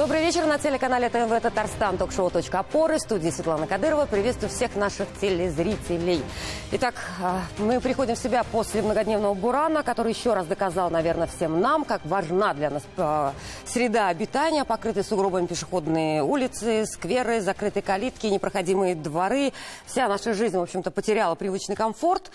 Добрый вечер. На телеканале ТНВ Татарстан, ток-шоу «Точка опоры». В студии Светлана Кадырова. Приветствую всех наших телезрителей. Итак, мы приходим в себя после многодневного бурана, который еще раз доказал, наверное, всем нам, как важна для нас среда обитания, покрытые сугробами пешеходные улицы, скверы, закрытые калитки, непроходимые дворы. Вся наша жизнь, в общем-то, потеряла привычный комфорт.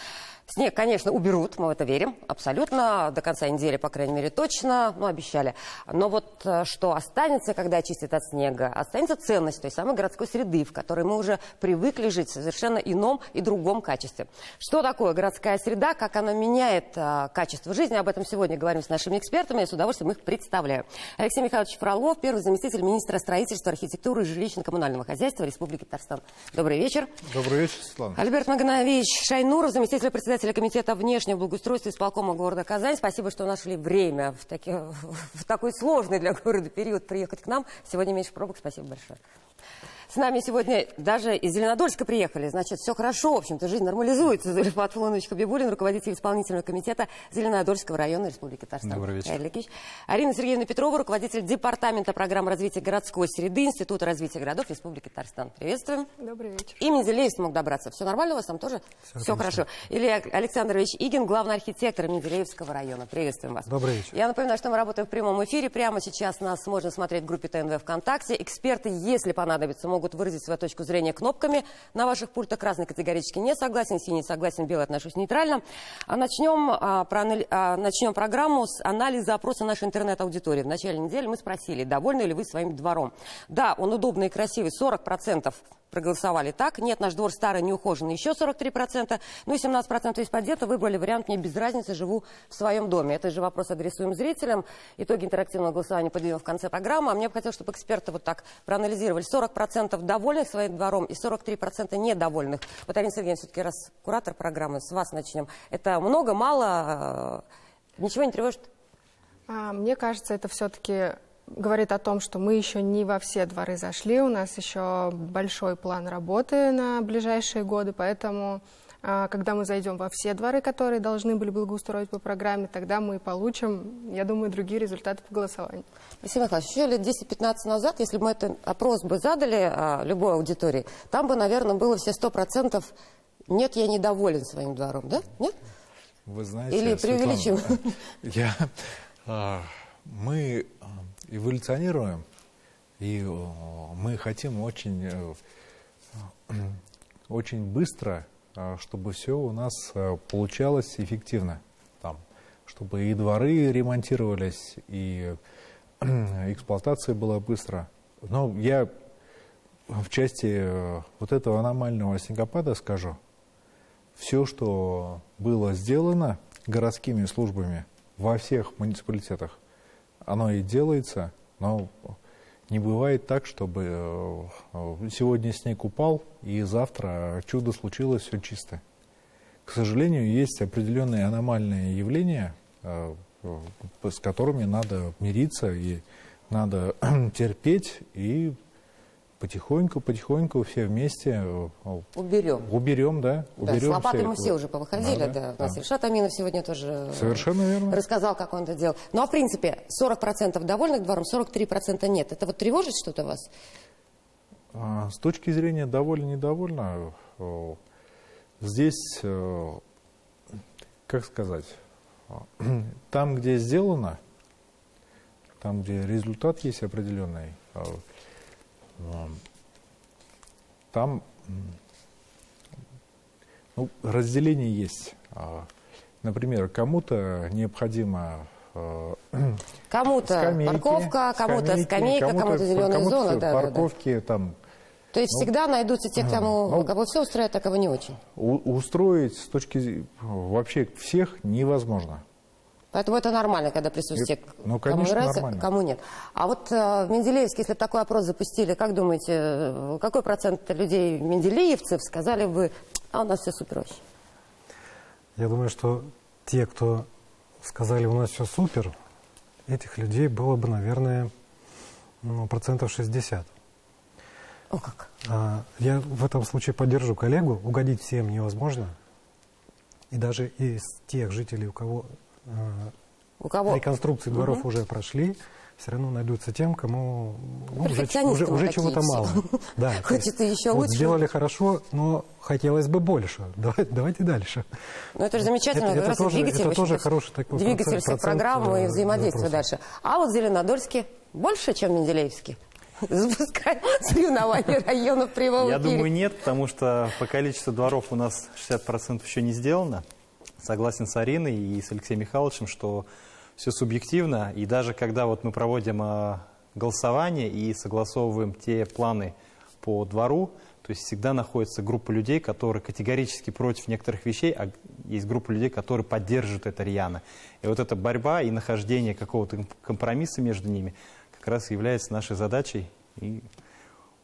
Снег, конечно, уберут, мы в это верим, абсолютно, до конца недели, по крайней мере, точно, обещали. Но вот что останется, когда очистят от снега, останется ценность той самой городской среды, в которой мы уже привыкли жить в совершенно ином и другом качестве. Что такое городская среда, как она меняет качество жизни, об этом сегодня говорим с нашими экспертами, я с удовольствием их представляю. Алексей Михайлович Фролов, первый заместитель министра строительства, архитектуры и жилищно-коммунального хозяйства Республики Татарстан. Добрый вечер. Добрый вечер, Светлана. Альберт Маганович Шайнуров, заместитель председателя комитета внешнего благоустройства исполкома города Казань. Спасибо, что нашли время в такой сложный для города период приехать к нам. Сегодня меньше пробок. Спасибо большое. С нами сегодня даже из Зеленодольска приехали. Значит, все хорошо, в общем-то, жизнь нормализуется. Зульфат Фуланович Хабибуллин, руководитель исполнительного комитета Зеленодольского района Республики Татарстан. Добрый вечер. Арина Сергеевна Петрова, руководитель департамента программ развития городской среды Института развития городов Республики Татарстан. Приветствуем. Добрый вечер. И Менделеев смог добраться. Все нормально у вас там тоже? Все хорошо. Илья Александрович Игин, главный архитектор Менделеевского района. Приветствуем вас. Добрый вечер. Я напоминаю, что мы работаем в прямом эфире. Прямо сейчас нас можно смотреть в группе ТНВ ВКонтакте. Эксперты, если понадобится, могут выразить свою точку зрения кнопками на ваших пультах. Красный категорически не согласен, синий согласен, белый отношусь нейтрально. Начнем программу с анализа опроса нашей интернет-аудитории. В начале недели мы спросили, довольны ли вы своим двором. Да, он удобный и красивый, 40% проголосовали так. Нет, наш двор старый, неухоженный, еще 43%. Ну и 17% из поддета выбрали вариант «мне без разницы, живу в своем доме». Это же вопрос адресуем зрителям. Итоги интерактивного голосования подведем в конце программы. А мне бы хотелось, чтобы эксперты вот так проанализировали. 40% довольных своим двором и 43% недовольных. Вот, Арина Сергеевна, все-таки раз куратор программы, с вас начнем. Это много, мало? Ничего не тревожит? Мне кажется, это все-таки говорит о том, что мы еще не во все дворы зашли, у нас еще большой план работы на ближайшие годы, поэтому когда мы зайдем во все дворы, которые должны были благоустроить по программе, тогда мы получим, я думаю, другие результаты по голосованию. Алексей Михайлович, еще лет 10-15 назад, если бы мы этот опрос бы задали любой аудитории, там бы, наверное, было все 100% «нет, я недоволен своим двором», да? Нет? Вы знаете, или преувеличим? Мы эволюционируем, и мы хотим очень быстро, чтобы все у нас получалось эффективно. Чтобы и дворы ремонтировались, и эксплуатация была быстро. Но я в части вот этого аномального снегопада скажу, все, что было сделано городскими службами во всех муниципалитетах, оно и делается, но не бывает так, чтобы сегодня снег упал, и завтра чудо случилось, все чисто. К сожалению, есть определенные аномальные явления, с которыми надо мириться, и надо терпеть, и потихоньку все вместе уберем, да. С лопатой мы все уже повыходили, да. У нас Ильшат Аминов сегодня тоже совершенно верно рассказал, как он это делал. Ну, а в принципе, 40% довольных двором, 43% нет. Это вот тревожит что-то вас? С точки зрения довольно-недовольно, здесь, как сказать, там, где сделано, там, где результат есть определенный, там разделение есть. Например, кому-то необходимо кому-то парковка, кому-то скамейка, кому-то зеленая зона. Парковки там. То есть всегда найдутся те, кого все устраивает, а кого не очень. Устроить с точки вообще всех невозможно. Поэтому это нормально, когда присутствие кому нравится, нормально. Кому нет. А вот в Менделеевске, если бы такой опрос запустили, как думаете, какой процент людей менделеевцев сказали бы, у нас все супер вообще? Я думаю, что те, кто сказали, у нас все супер, этих людей было бы, наверное, 60%. О, как? Я в этом случае поддержу коллегу, угодить всем невозможно. И даже из тех жителей, у кого реконструкции дворов уже прошли, все равно найдутся тем, кому уже Перфекционисты чего-то такие мало. все. Да, Хочется еще вот лучше. сделали хорошо, но хотелось бы больше. Давайте дальше. Ну, это же замечательно, Это как раз и тоже- двигатель, это в тоже общем-то, хороший такой двигатель всех процент, программ и взаимодействия вопросов. дальше. А вот в Зеленодольске больше, чем в Менделеевске? Запускать соревнования районов прямого Я эфире. думаю, нет, потому что по количеству дворов у нас 60% еще не сделано. Согласен с Ариной и с Алексеем Михайловичем, что все субъективно. И даже когда вот мы проводим голосование и согласовываем те планы по двору, то есть всегда находится группа людей, которые категорически против некоторых вещей, а есть группа людей, которые поддерживают это рьяно. И вот эта борьба и нахождение какого-то компромисса между ними как раз и является нашей задачей. И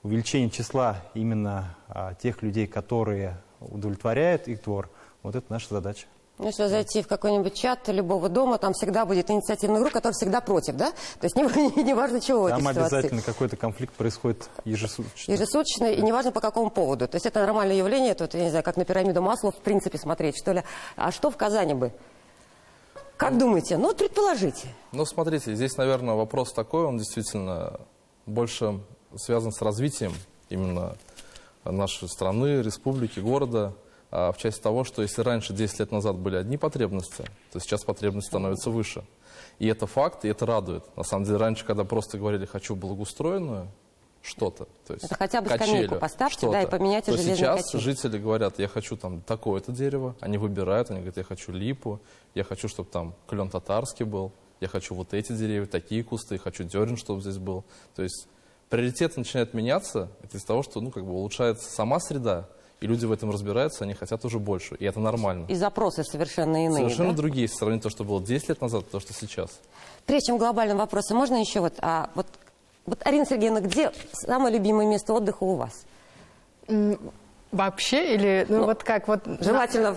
увеличение числа именно тех людей, которые удовлетворяют их двор, вот это наша задача. Если зайти в какой-нибудь чат любого дома, там всегда будет инициативная группа, которая всегда против, да? То есть не важно чего в этой Там ситуации. обязательно какой-то конфликт происходит ежесуточно. Ежесуточно, и неважно по какому поводу. То есть это нормальное явление, тут, я не знаю, как на пирамиду Маслоу в принципе смотреть, что ли. А что в Казани бы? Как думаете? Ну, предположите. Ну, смотрите, здесь, наверное, вопрос такой, он действительно больше связан с развитием именно нашей страны, республики, города, в части того, что если раньше, 10 лет назад, были одни потребности, то сейчас потребности становятся выше. И это факт, и это радует. На самом деле, раньше, когда просто говорили «хочу благоустроенную», что-то, то есть Это хотя бы качелю, скамейку поставьте, что-то, да, и поменяйте то железные сейчас качели. жители говорят, я хочу там такое-то дерево, они выбирают, они говорят, я хочу липу, я хочу, чтобы там клен татарский был, я хочу вот эти деревья, такие кусты, хочу дерн, чтобы здесь был. То есть приоритеты начинают меняться, это из-за того, что улучшается сама среда, и люди в этом разбираются, они хотят уже больше, и это нормально. И запросы совершенно иные, Совершенно да? другие, если сравнить то, что было 10 лет назад, и то, что сейчас. Прежде чем к глобальным вопросам, можно еще вот Арина Сергеевна, где самое любимое место отдыха у вас? Вообще или, вот как вот... Желательно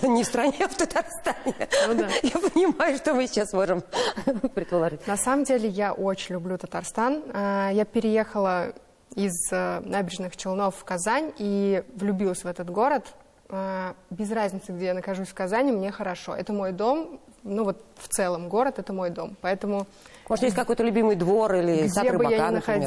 не в стране, а в Татарстане. Ну да. Я понимаю, что мы сейчас можем предположить. На самом деле я очень люблю Татарстан. Я переехала из Набережных Челнов в Казань и влюбилась в этот город. Без разницы, где я нахожусь в Казани, мне хорошо. Это мой дом, в целом город — это мой дом. Поэтому Может, есть какой-то любимый двор или сад где бы рыбака, я ни например?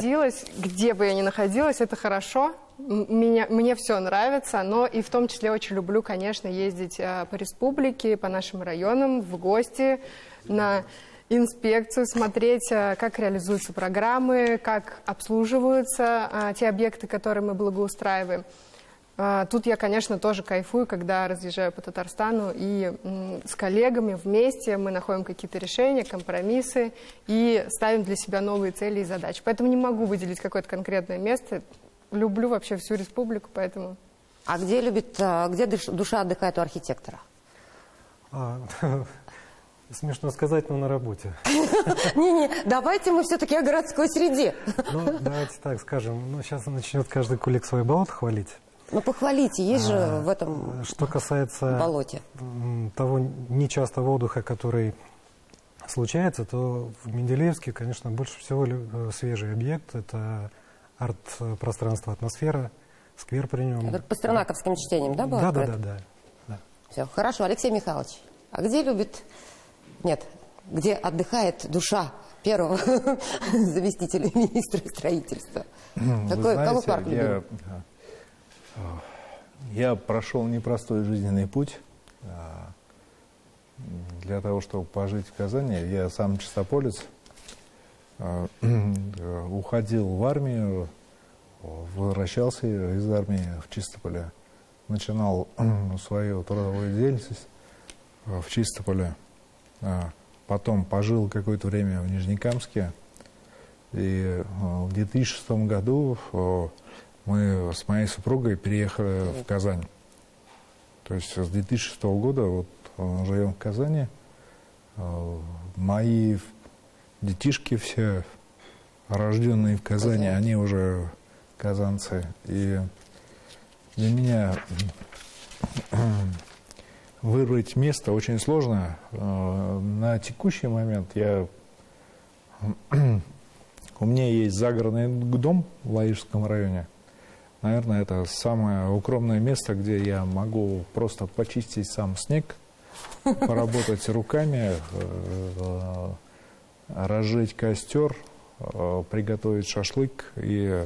находилась, это хорошо. Мне все нравится, но и в том числе очень люблю, конечно, ездить по республике, по нашим районам, в гости, на инспекцию, смотреть, как реализуются программы, как обслуживаются те объекты, которые мы благоустраиваем. Тут я, конечно, тоже кайфую, когда разъезжаю по Татарстану, и с коллегами вместе мы находим какие-то решения, компромиссы и ставим для себя новые цели и задачи. Поэтому не могу выделить какое-то конкретное место. Люблю вообще всю республику, поэтому... А где душа отдыхает у архитектора? Смешно сказать, но на работе. Не-не, давайте мы все-таки о городской среде. Давайте так скажем. Сейчас начнет каждый кулик свое болото хвалить. Ну, похвалите, есть же в этом Что касается болоте. того нечастого отдыха, который случается, то в Менделеевске, конечно, больше всего свежий объект. Это арт-пространство «Атмосфера», сквер при нем. Это пастернаковским чтением, да, было? Да. Все, хорошо. Алексей Михайлович, а где отдыхает душа первого заместителя министра строительства? Какой парк любимый? Я прошел непростой жизненный путь для того, чтобы пожить в Казани. Я сам чистополец, уходил в армию, возвращался из армии в Чистополе, начинал свою трудовую деятельность в Чистополе, потом пожил какое-то время в Нижнекамске, и в 2006 году мы с моей супругой переехали в Казань. То есть с 2006 года живем в Казани. Мои детишки все, рожденные в Казани, они уже казанцы. И для меня выбрать место очень сложно. На текущий момент у меня есть загородный дом в Лаишском районе. Наверное, это самое укромное место, где я могу просто почистить сам снег, поработать руками, разжечь костер, приготовить шашлык. И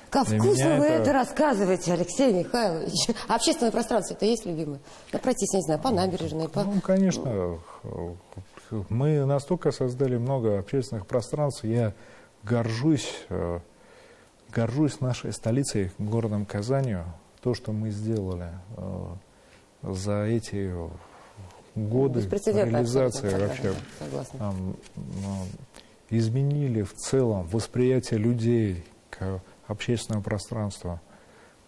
Как для вкусно меня вы это рассказываете, Алексей Михайлович. А общественное пространство это есть любимое? Да, пройтись, я не знаю, по набережной, по... Ну, конечно, мы настолько создали много общественных пространств. Я горжусь нашей столицей, городом Казанью. То, что мы сделали за эти годы Беспрецедентно, реализации абсолютно, вообще. да, согласна. Изменили в целом восприятие людей к общественному пространству.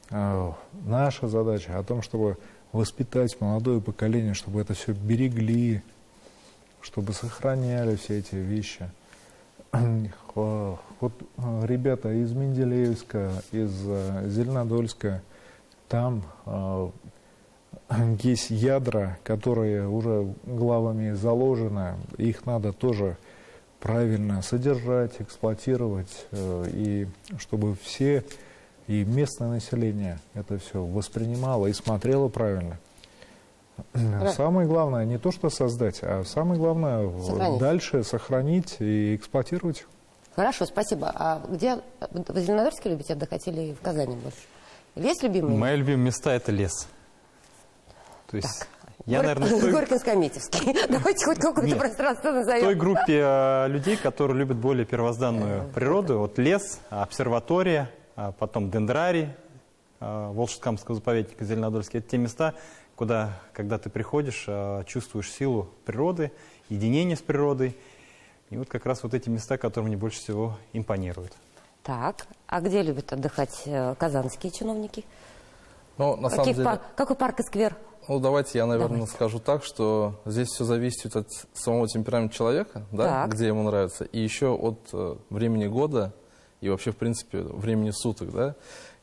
Наша задача о том, чтобы воспитать молодое поколение, чтобы это все берегли, чтобы сохраняли все эти вещи. Вот ребята из Менделеевска, из Зеленодольска, там есть ядра, которые уже главами заложены, их надо тоже правильно содержать, эксплуатировать, и чтобы все, и местное население это все воспринимало и смотрело правильно. Самое главное не то, что создать, а самое главное дальше сохранить и эксплуатировать. Хорошо, спасибо. А где вы в Зеленодольске любите отдыхать или в Казани больше? Или есть любимые? Мои любимые места – это лес. То есть я, наверное, Горькинско-Метьевский. Давайте хоть какое-то пространство в назовем. той группе людей, которые любят более первозданную природу. Вот лес, обсерватория, потом дендрарий, Волжско-Камского заповедника Зеленодольский. Это те места, куда, когда ты приходишь, чувствуешь силу природы, единение с природой. И вот как раз вот эти места, которые мне больше всего импонируют. Так, а где любят отдыхать казанские чиновники? Ну, на самом деле... Какой парк и сквер? Ну, давайте я, наверное, скажу так, что здесь все зависит от самого темперамента человека, да, где ему нравится, и еще от времени года и вообще, в принципе, времени суток, да.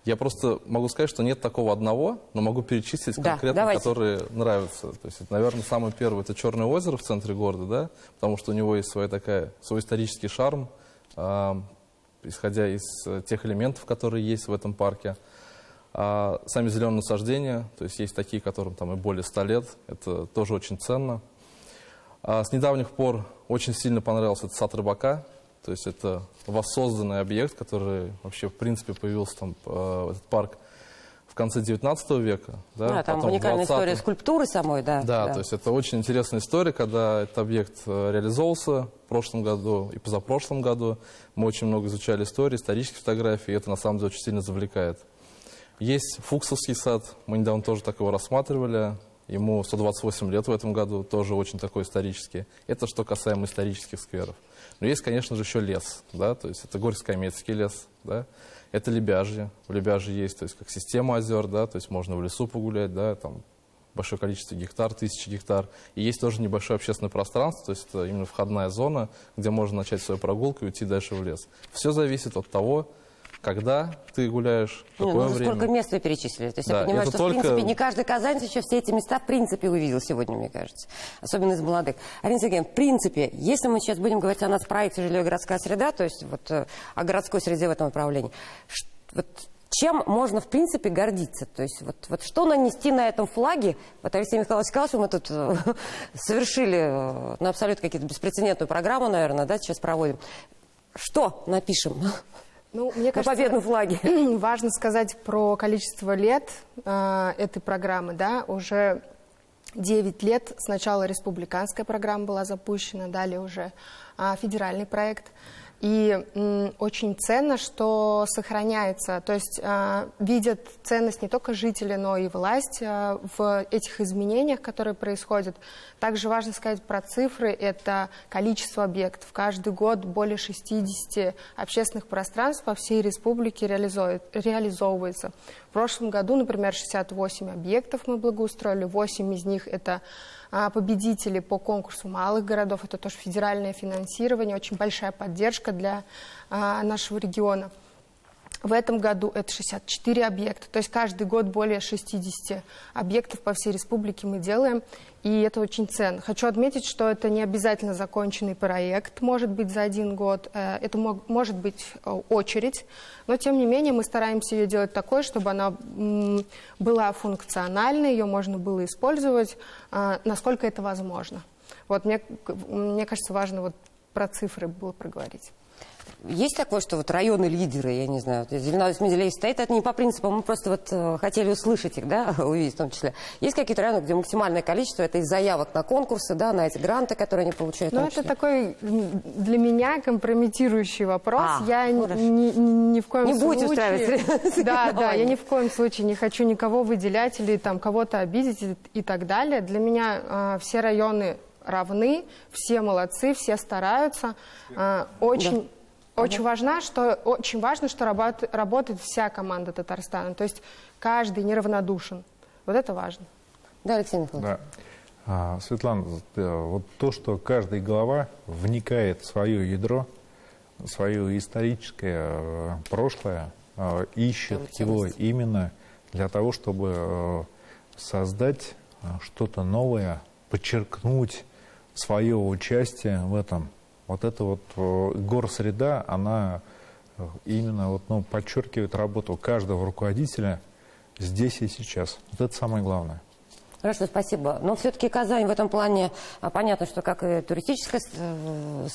Я просто могу сказать, что нет такого одного, но могу перечислить конкретно, которые нравятся. То есть, это, наверное, самый первый – это Черное озеро в центре города, да, потому что у него есть свой исторический шарм, исходя из тех элементов, которые есть в этом парке. Сами зеленые насаждения, то есть есть такие, которым там и более 100 лет, это тоже очень ценно. С недавних пор очень сильно понравился этот сад рыбака, то есть это воссозданный объект, который вообще в принципе появился там, этот парк в конце 19 века. Да, там уникальная история скульптуры самой, да. Да, то есть это очень интересная история, когда этот объект реализовывался в прошлом году и позапрошлом году. Мы очень много изучали истории, исторические фотографии, и это на самом деле очень сильно завлекает. Есть Фуксовский сад, мы недавно тоже такого рассматривали, ему 128 лет в этом году, тоже очень такой исторический. Это что касаемо исторических скверов. Но есть, конечно же, еще лес, да, то есть это Горько-Камецкий лес, да, это Лебяжье, в Лебяжье есть, то есть как система озер, да, то есть можно в лесу погулять, да, там большое количество гектар, 1000 гектар. И есть тоже небольшое общественное пространство, то есть это именно входная зона, где можно начать свою прогулку и уйти дальше в лес. Все зависит от того, когда ты гуляешь, какое время. Сколько мест вы перечислили. То есть я понимаю, что в принципе не каждый казанец еще все эти места в принципе увидел сегодня, мне кажется. Особенно из молодых. Арина Сергеевна, в принципе, если мы сейчас будем говорить о нацпроекте «Жилье и городская среда», то есть вот о городской среде в этом направлении, вот чем можно, в принципе, гордиться? То есть вот что нанести на этом флаге? Вот Алексей Михайлович сказал, что мы тут совершили абсолютно какие-то беспрецедентную программу, наверное, да, сейчас проводим. Что напишем? Ну, мне кажется, на победном флаге. Важно сказать про количество лет этой программы. Да? Уже 9 лет. Сначала республиканская программа была запущена, далее уже федеральный проект. И очень ценно, что сохраняется, то есть видят ценность не только жители, но и власть в этих изменениях, которые происходят. Также важно сказать про цифры, это количество объектов. Каждый год более 60 общественных пространств по всей республике реализовывается. В прошлом году, например, 68 объектов мы благоустроили, 8 из них это победители по конкурсу малых городов, это тоже федеральное финансирование, очень большая поддержка для нашего региона. В этом году это 64 объекта, то есть каждый год более 60 объектов по всей республике мы делаем, и это очень ценно. Хочу отметить, что это не обязательно законченный проект, может быть за один год, это может быть очередь, но тем не менее мы стараемся ее делать такой, чтобы она была функциональной, ее можно было использовать, насколько это возможно. Вот мне кажется, важно вот про цифры было проговорить. Есть такое, что вот районы лидеры, я не знаю, вот Зеленодольск, Менделеевск стоит, это не по принципу, мы просто вот хотели услышать их, да, увидеть в том числе. Есть какие-то районы, где максимальное количество это из заявок на конкурсы, да, на эти гранты, которые они получают? Ну, это такой для меня компрометирующий вопрос. Я ни в коем не случае... будете устраивать. Да, я ни в коем случае не хочу никого выделять или там кого-то обидеть и так далее. Для меня все районы равны, все молодцы, все стараются. Очень важно, что работает вся команда Татарстана. То есть каждый неравнодушен. Вот это важно. Да, Алексей Михайлович. Да. Светлана, вот то, что каждый глава вникает в свое ядро, свое историческое прошлое, ищет его именно для того, чтобы создать что-то новое, подчеркнуть свое участие в этом. Вот эта вот горсреда, она именно вот, ну, подчеркивает работу каждого руководителя здесь и сейчас. Вот это самое главное. Хорошо, спасибо. Но все-таки Казань в этом плане, понятно, что как и с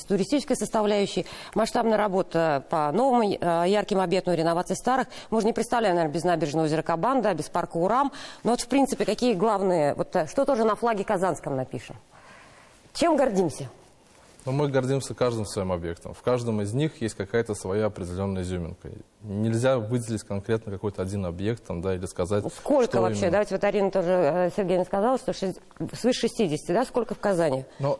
туристической составляющей, масштабная работа по новым ярким объектам, реновации старых. Мы же не представляем, наверное, без набережного озера Кабан, да, без парка Урам. Но вот, в принципе, какие главные, вот что тоже на флаге казанском напишем? Чем гордимся? Но мы гордимся каждым своим объектом. В каждом из них есть какая-то своя определенная изюминка. Нельзя выделить конкретно какой-то один объект там, да, или сказать, сколько что вообще? именно. Давайте вот Арина тоже, Сергеевна сказала, что свыше 60, да? Сколько в Казани? Но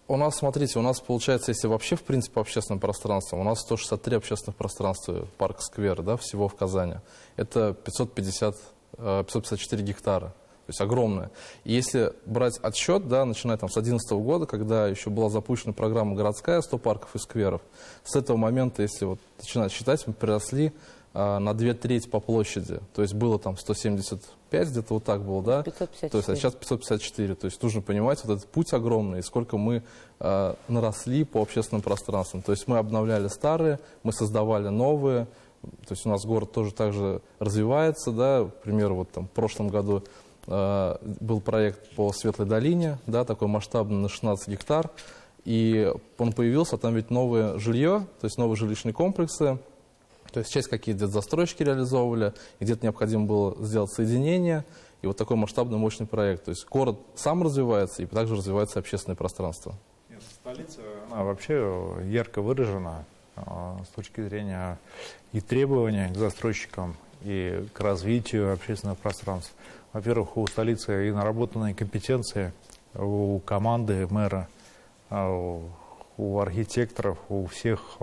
у нас, смотрите, у нас получается, если вообще в принципе общественное пространство, у нас 163 общественных пространства, парк-сквер, да, всего в Казани. Это 554 гектара. То есть огромное. И если брать отсчет, да, начиная там с 2011 года, когда еще была запущена программа городская, 100 парков и скверов, с этого момента, если вот начинать считать, мы приросли на 2/3 по площади. То есть было там 175, где-то вот так было, да? 554. То есть, а сейчас 554. То есть нужно понимать, вот этот путь огромный, и сколько мы наросли по общественным пространствам. То есть мы обновляли старые, мы создавали новые. То есть у нас город тоже так же развивается, да, к примеру, вот там в прошлом году был проект по Светлой долине, да, такой масштабный на 16 гектар, и он появился, там ведь новое жилье, то есть новые жилищные комплексы, то есть часть какие-то застройщики реализовывали, где-то необходимо было сделать соединение, и вот такой масштабный мощный проект. То есть город сам развивается, и также развивается общественное пространство. Нет, столица, она вообще ярко выражена с точки зрения и требования к застройщикам, и к развитию общественного пространства. Во-первых, у столицы и наработанные компетенции, у команды мэра, у архитекторов, у всех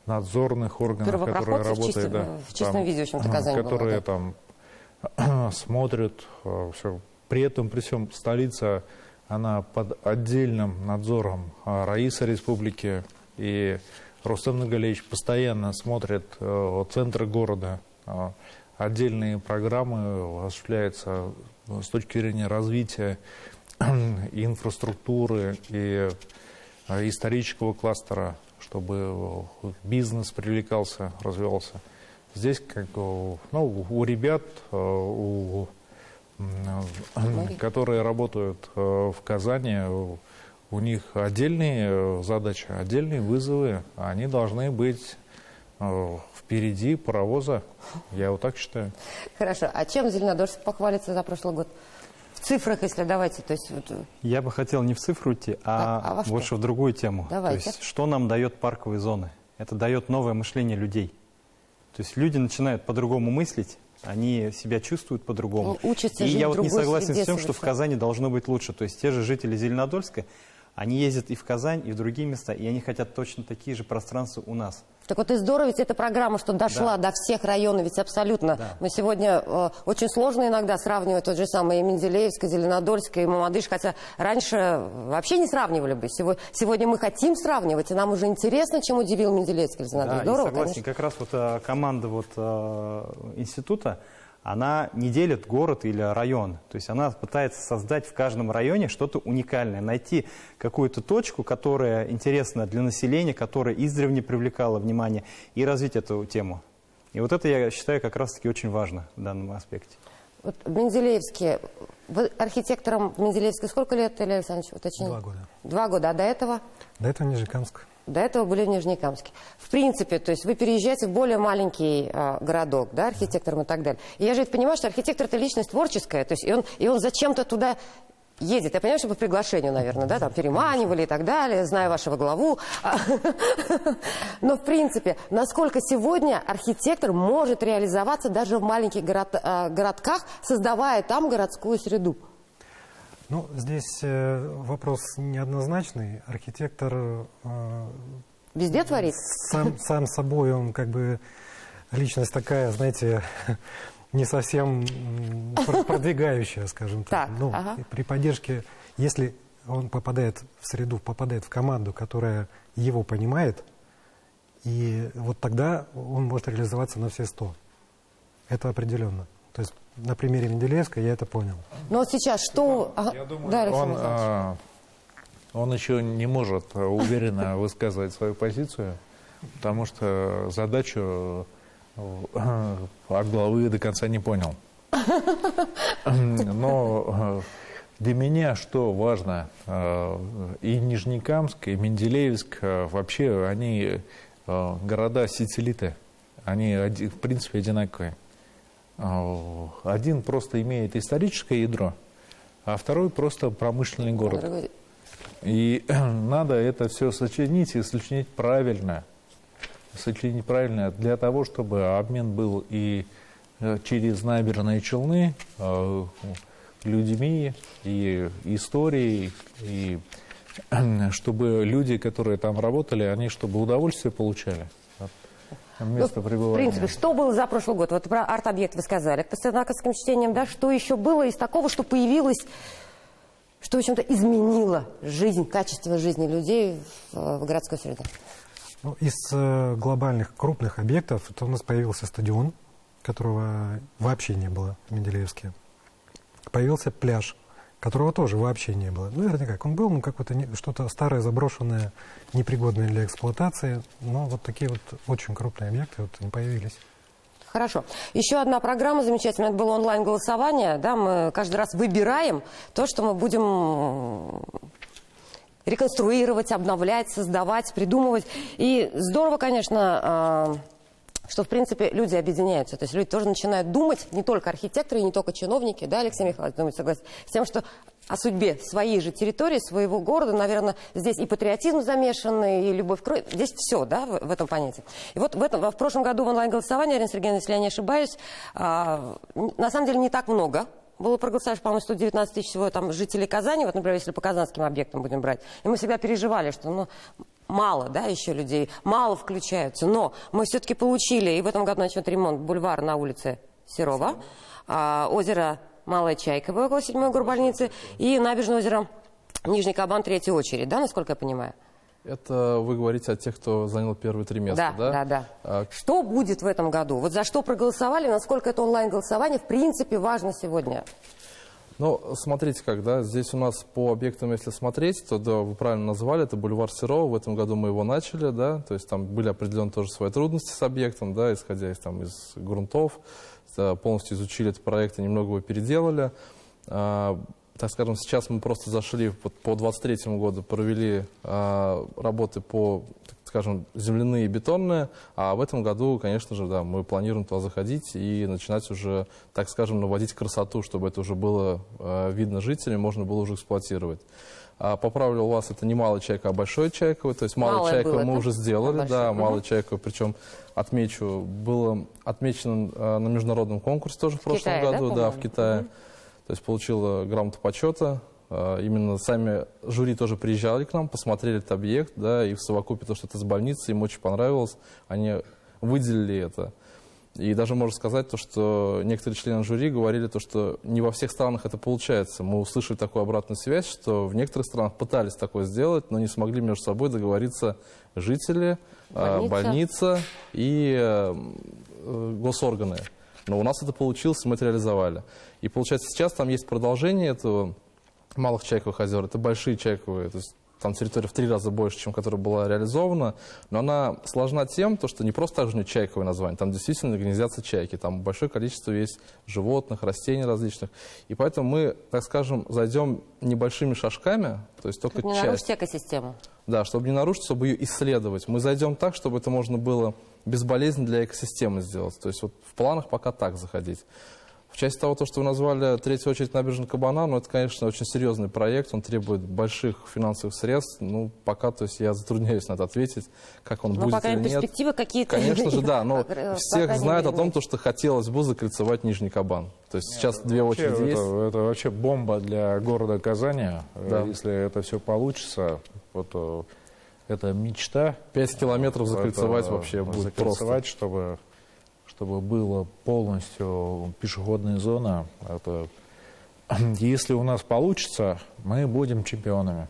надзорных органов, которые работают, в чистом виде, в общем-то, Казань которые была, там смотрят. Все. При этом, при всем, столица, она под отдельным надзором Раиса Республики, и Рустем Нургалиевич постоянно смотрит центр города. Отдельные программы осуществляются с точки зрения развития инфраструктуры и исторического кластера, чтобы бизнес привлекался, развивался. Здесь, как у ребят, которые работают в Казани, у них отдельные задачи, отдельные вызовы. Они должны быть впереди паровоза. Я вот так считаю. Хорошо. А чем Зеленодольск похвалится за прошлый год? В цифрах, если давайте. То есть, вот... Я бы хотел не в цифру идти, а больше в другую тему. Давайте. То есть, что нам дает парковые зоны? Это дает новое мышление людей. То есть люди начинают по-другому мыслить, они себя чувствуют по-другому. Учатся и жить я в вот не другой согласен среде с тем, что в Казани должно быть лучше. То есть те же жители Зеленодольска, они ездят и в Казань, и в другие места, и они хотят точно такие же пространства у нас. Так вот и здорово, ведь эта программа, что дошла до всех районов, ведь абсолютно. Да. Мы сегодня очень сложно иногда сравнивать тот же самый и Менделеевск, и Зеленодольск, и Мамадыш, хотя раньше вообще не сравнивали бы. Сегодня мы хотим сравнивать, и нам уже интересно, чем удивил Менделеевск или Зеленодольск. Да, здорово, согласен. конечно. Как раз вот команда института, она не делит город или район. То есть она пытается создать в каждом районе что-то уникальное, найти какую-то точку, которая интересна для населения, которая издревле привлекала внимание, и развить эту тему. И вот это, я считаю, как раз-таки очень важно в данном аспекте. Вот в Менделеевске, вы архитектором в Менделеевске сколько лет, Илья Александрович, уточните? 2 года. 2 года, а до этого? До этого Нижнекамск. До этого были в Нижнекамске. В принципе, то есть вы переезжаете в более маленький городок, да, архитектором и так далее. И я же понимаю, что архитектор — это личность творческая, то есть и он зачем-то туда ездит. Я понимаю, что по приглашению, наверное, да, там переманивали и так далее, знаю вашего главу. Но, в принципе, насколько сегодня архитектор может реализоваться даже в маленьких городках, создавая там городскую среду? Ну, здесь вопрос неоднозначный. Архитектор Везде творит? сам собой, он как бы личность такая, знаете, не совсем продвигающая, скажем так. Так, Ну, ага. При поддержке, если он попадает в среду, попадает в команду, которая его понимает, и вот тогда он может реализоваться на все 100. Это определенно. То есть на примере Менделеевска я это понял. Но вот сейчас что... Ага. Я думаю, Да, Александр Михайлович. он еще не может уверенно высказывать свою позицию, потому что задачу от главы до конца не понял. Но для меня что важно, и Нижнекамск, и Менделеевск, вообще они города-сателлиты, они в принципе одинаковые. Один просто имеет историческое ядро, а второй просто промышленный город. И надо это все сочинить и сочинить правильно. Сочинить правильно для того, чтобы обмен был и через набережные Челны людьми, и историей, и чтобы люди, которые там работали, они чтобы удовольствие получали от места пребывания. В принципе, что было за прошлый год? Вот про арт-объект вы сказали. К пастернаковским чтениям, да, что еще было из такого, что появилось, что, в общем-то, изменило жизнь, качество жизни людей в городской среде? Ну, из глобальных крупных объектов то у нас появился стадион, которого вообще не было в Менделеевске. Появился пляж, которого тоже вообще не было. Ну, вернее, как он был, ну, какое-то что-то старое, заброшенное, непригодное для эксплуатации. Но вот такие вот очень крупные объекты вот они появились. Хорошо. Еще одна программа замечательная, это было онлайн-голосование. Да, мы каждый раз выбираем то, что мы будем реконструировать, обновлять, создавать, придумывать. И здорово, конечно, что, в принципе, люди объединяются. То есть люди тоже начинают думать, не только архитекторы, не только чиновники, да, Алексей Михайлович, думаю, согласен, с тем, что о судьбе своей же территории, своего города, наверное, здесь и патриотизм замешанный, и любовь к крови, здесь все, да, в этом понятии. И вот в прошлом году в онлайн-голосовании, Арина Сергеевна, если я не ошибаюсь, на самом деле не так много было проголосовать, по-моему, 119 тысяч всего там жителей Казани, вот, например, если по казанским объектам будем брать, и мы всегда переживали, что, ну, мало, да, еще людей, мало включаются, но мы все-таки получили, и в этом году начнет ремонт бульвар на улице Серова, озеро Малая Чайковая около 7-й горбольницы и набережное озеро Нижний Кабан, 3-я очередь, да, насколько я понимаю? Это вы говорите о тех, кто занял первые 3 места, да? Да. Что будет в этом году? Вот за что проголосовали, насколько это онлайн-голосование в принципе важно сегодня? Ну, смотрите как, да, здесь у нас по объектам, если смотреть, то, да, вы правильно назвали, это бульвар Серова, в этом году мы его начали, да, то есть там были определенные тоже свои трудности с объектом, да, исходя из грунтов, полностью изучили этот проект и немного его переделали. Так скажем, сейчас мы просто зашли по 23-му году, провели работы по, так скажем, земляные и бетонные, а в этом году, конечно же, да, мы планируем туда заходить и начинать уже, так скажем, наводить красоту, чтобы это уже было видно жителям, можно было уже эксплуатировать. Поправлю вас, это не Малая Чайка, а Большой Чайковый, то есть Малая Чайка мы уже сделали, да, Малая Чайка, причем отмечу, было отмечено на международном конкурсе тоже в прошлом году, да, в Китае. То есть получила грамоту почета. Именно сами жюри тоже приезжали к нам, посмотрели этот объект, да, и в совокупе то, что это с больницы, им очень понравилось. Они выделили это. И даже можно сказать, то, что некоторые члены жюри говорили, то, что не во всех странах это получается. Мы услышали такую обратную связь, что в некоторых странах пытались такое сделать, но не смогли между собой договориться жители, больница и госорганы. Но у нас это получилось, мы это реализовали. И получается, сейчас там есть продолжение этого Малых Чайковых озер, это Большие Чайковые. То есть там территория в 3 раза больше, чем которая была реализована, но она сложна тем, то, что не просто так же у нее чайковое название, там действительно организация чайки, там большое количество есть животных, растений различных, и поэтому мы, так скажем, зайдем небольшими шажками, то есть только Не часть. нарушить экосистему. Да, чтобы не нарушить, чтобы ее исследовать. Мы зайдем так, чтобы это можно было безболезненно для экосистемы сделать. То есть вот в планах пока так заходить. В части того, что вы назвали третью очередь набережная Кабана, ну это, конечно, очень серьезный проект, он требует больших финансовых средств. Ну, пока, то есть я затрудняюсь на это ответить, как он Но будет пока или нет. перспективы какие-то. Конечно же, да, но По всех крайней знают о мере, том, нет. то, что хотелось бы закольцевать Нижний Кабан. То есть сейчас две Вообще, очереди есть. это вообще бомба для города Казани. Да. Если это все получится, вот это мечта. 5 километров закольцевать Это вообще будет закольцевать, просто. чтобы была полностью пешеходная зона. Это, если у нас получится, мы будем чемпионами.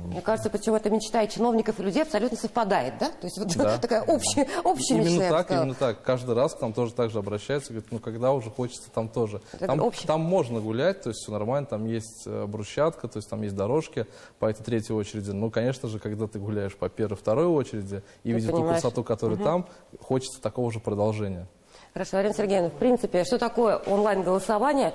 Мне кажется, почему эта мечта и чиновников, и людей абсолютно совпадает, да? То есть вот Да. такая общая мечта, Именно я бы так, сказала. именно так. Каждый раз к нам тоже так же обращаются, говорят, ну когда уже хочется, там тоже. Это Там, общий. там можно гулять, то есть все нормально, там есть брусчатка, то есть там есть дорожки по этой третьей очереди. Ну, конечно же, когда ты гуляешь по первой, второй очереди и Ты видишь ту понимаешь. красоту, которая там, хочется такого же продолжения. Хорошо, Арина Сергеевна, в принципе, что такое онлайн-голосование?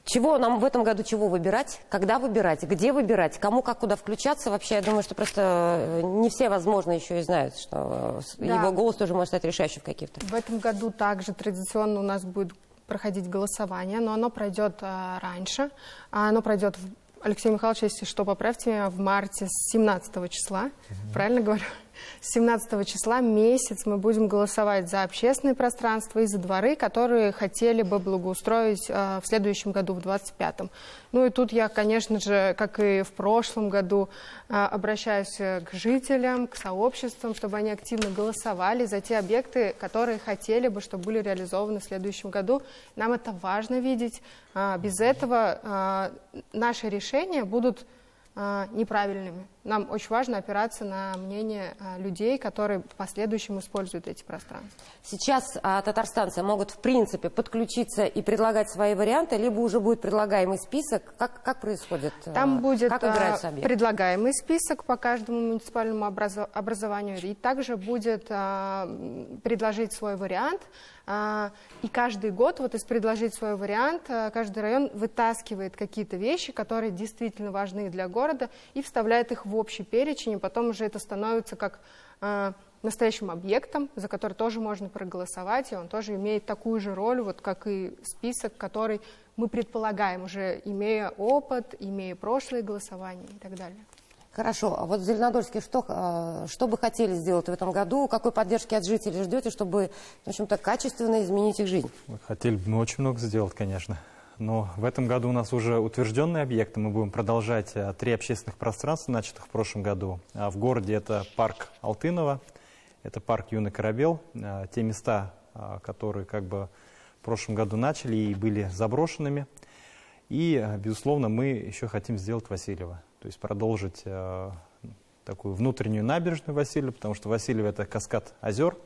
Чего нам в этом году чего выбирать? Когда выбирать? Где выбирать? Кому как куда включаться? Вообще, я думаю, что просто не все, возможно, еще и знают, что Да. его голос тоже может стать решающим в каких-то. В этом году также традиционно у нас будет проходить голосование, но оно пройдет раньше. Оно пройдет, Алексей Михайлович, если что, поправьте меня, в марте с 17 числа. Правильно говорю? С 17 числа месяц мы будем голосовать за общественные пространства и за дворы, которые хотели бы благоустроить в следующем году, в 25-м. Ну и тут я, конечно же, как и в прошлом году, обращаюсь к жителям, к сообществам, чтобы они активно голосовали за те объекты, которые хотели бы, чтобы были реализованы в следующем году. Нам это важно видеть. Без этого наши решения будут неправильными. Нам очень важно опираться на мнение людей, которые в последующем используют эти пространства. Сейчас татарстанцы могут, в принципе, подключиться и предлагать свои варианты, либо уже будет предлагаемый список. Как происходит? Там будет как играются объекты? предлагаемый список по каждому муниципальному образованию, и также будет предложить свой вариант. И каждый год вот из предложить свой вариант каждый район вытаскивает какие-то вещи, которые действительно важны для города, и вставляет их в общий перечень, и потом уже это становится как настоящим объектом, за который тоже можно проголосовать, и он тоже имеет такую же роль, вот как и список, который мы предполагаем, уже имея опыт, имея прошлые голосования и так далее. Хорошо, а вот в Зеленодольске что бы хотели сделать в этом году? Какой поддержки от жителей ждете, чтобы, в общем-то, качественно изменить их жизнь? Хотели бы мы очень много сделать, конечно. Но в этом году у нас уже утвержденные объекты. Мы будем продолжать 3 общественных пространства, начатых в прошлом году. В городе это парк Алтынова, это парк Юный Корабел. Те места, которые как бы в прошлом году начали и были заброшенными. И, безусловно, мы еще хотим сделать Васильево. То есть продолжить такую внутреннюю набережную Васильева, потому что Васильево это каскад озер,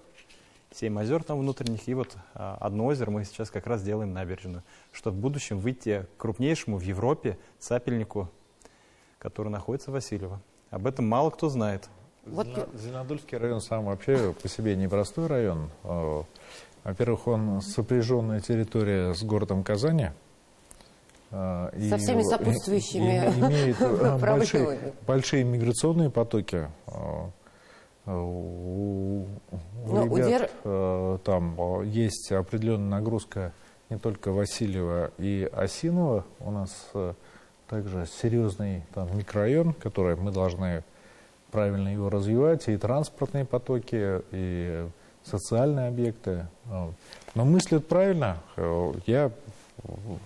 7 озер там внутренних, и вот одно озеро мы сейчас как раз делаем набережную, чтобы в будущем выйти к крупнейшему в Европе цапельнику, который находится в Васильево. Об этом мало кто знает. Вот... Зеленодольский район сам вообще по себе непростой район. Во-первых, он сопряженная территория с городом Казани. Со всеми сопутствующими имеет проблемами. большие миграционные потоки. У ребят там есть определенная нагрузка не только Васильева и Осинова. У нас также серьезный там микрорайон, который мы должны правильно его развивать, и транспортные потоки, и социальные объекты. Но мыслят правильно. Я, в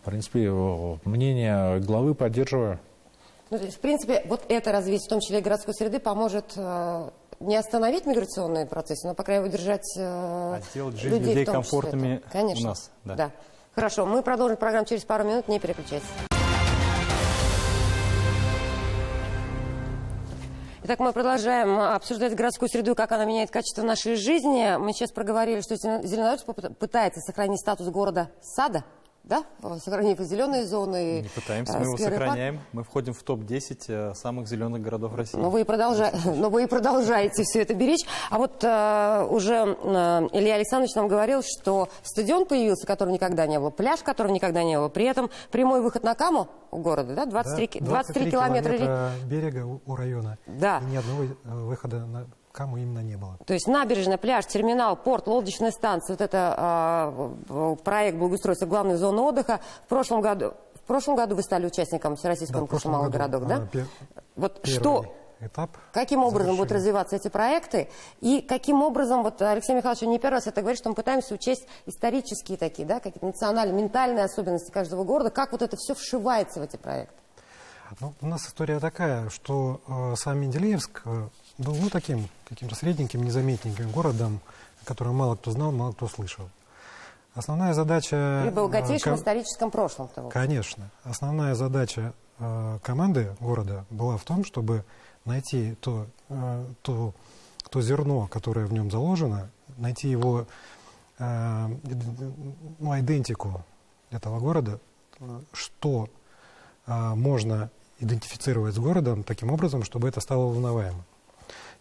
принципе, мнение главы поддерживаю. Ну, то есть, в принципе, вот это развитие, в том числе и городской среды, поможет не остановить миграционные процессы, но, по крайней мере, удержать сделать жизнь людей в том числе. комфортными Конечно. у нас. Да. Да. Хорошо, мы продолжим программу через пару минут, не переключайтесь. Итак, мы продолжаем обсуждать городскую среду, как она меняет качество нашей жизни. Мы сейчас проговорили, что Зеленодольск пытается сохранить статус города-сада. да, сохранив и зеленые зоны, Не пытаемся, мы его скверы, парк. сохраняем. Мы входим в топ-10 самых зеленых городов России. Но вы и продолжаете все это беречь. А вот уже Илья Александрович нам говорил, что стадион появился, которого никогда не было, пляж, которого никогда не было. При этом прямой выход на Каму у города, да, 23 километра берега у района. Да. И ни одного выхода на Каму именно не было. То есть набережная, пляж, терминал, порт, лодочная станция, вот это проект благоустройства главной зоны отдыха. В прошлом году вы стали участником Всероссийского конкурса «Малый городок», да? Вот что, этап каким образом будут завершили. развиваться эти проекты и каким образом, вот Алексей Михайлович не первый раз это говорит, что мы пытаемся учесть исторические такие, да, какие-то национальные, ментальные особенности каждого города, как вот это все вшивается в эти проекты? Ну, у нас история такая, что сам Менделеевск был таким каким-то средненьким, незаметненьким городом, о котором мало кто знал, мало кто слышал. Основная задача... При богатейшем историческом прошлом того. Конечно. Основная задача команды города была в том, чтобы найти то зерно, которое в нем заложено, найти его идентику этого города, что можно идентифицировать с городом таким образом, чтобы это стало узнаваемым.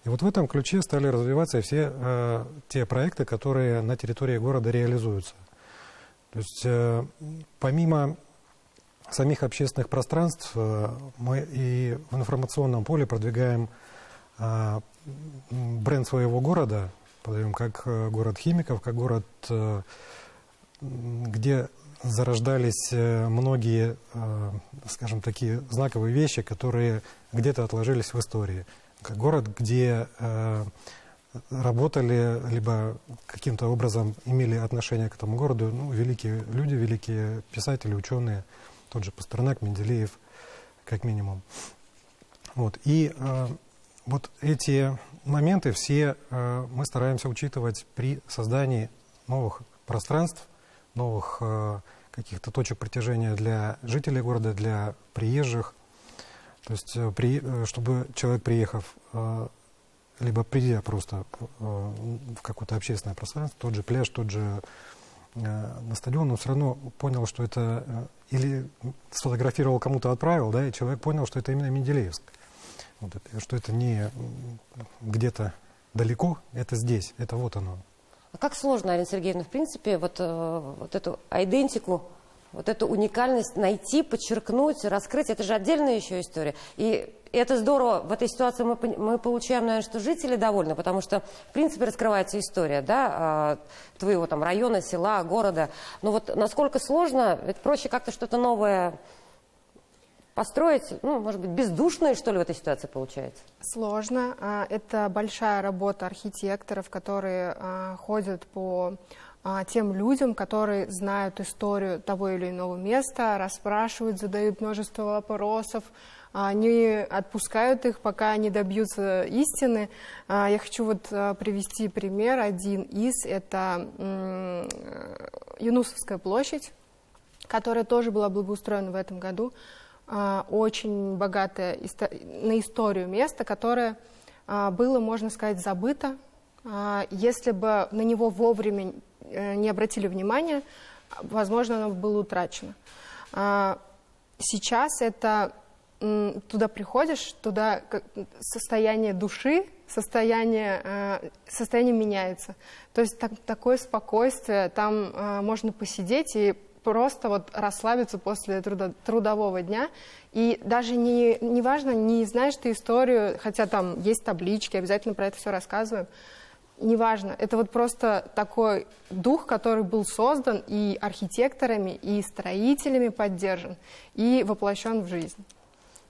И вот в этом ключе стали развиваться все те проекты, которые на территории города реализуются. То есть помимо самих общественных пространств мы и в информационном поле продвигаем бренд своего города, подаем как город химиков, как город, где зарождались многие, скажем, такие знаковые вещи, которые где-то отложились в истории. Как город, где работали, либо каким-то образом имели отношение к этому городу великие люди, великие писатели, ученые, тот же Пастернак, Менделеев, как минимум. Вот. И вот эти моменты все мы стараемся учитывать при создании новых пространств, новых каких-то точек притяжения для жителей города, для приезжих. То есть, чтобы человек, приехав, либо придя просто в какое-то общественное пространство, тот же пляж, тот же на стадион, он все равно понял, что это, или сфотографировал, кому-то отправил, да, и человек понял, что это именно Менделеевск. Вот это, что это не где-то далеко, это здесь, это вот оно. А как сложно, Арина Сергеевна, в принципе, вот эту идентику, вот эту уникальность найти, подчеркнуть, раскрыть? Это же отдельная еще история. И это здорово. В этой ситуации мы получаем, наверное, что жители довольны, потому что, в принципе, раскрывается история, да, твоего там района, села, города. Но вот насколько сложно, ведь проще как-то что-то новое построить, может быть, бездушное, что ли, в этой ситуации получается? Сложно. Это большая работа архитекторов, которые ходят по тем людям, которые знают историю того или иного места, расспрашивают, задают множество вопросов, не отпускают их, пока не добьются истины. Я хочу привести пример. Один из, это Юнусовская площадь, которая тоже была благоустроена в этом году. Очень богатое на историю место, которое было, можно сказать, забыто. Если бы на него вовремя не обратили внимания, возможно, оно было утрачено. Сейчас это туда приходишь, туда состояние души, состояние меняется. То есть такое спокойствие, там можно посидеть и просто расслабиться после трудового дня. И даже не важно, не знаешь ты историю, хотя там есть таблички, обязательно про это все рассказываем. Неважно, это просто такой дух, который был создан и архитекторами, и строителями поддержан, и воплощен в жизнь.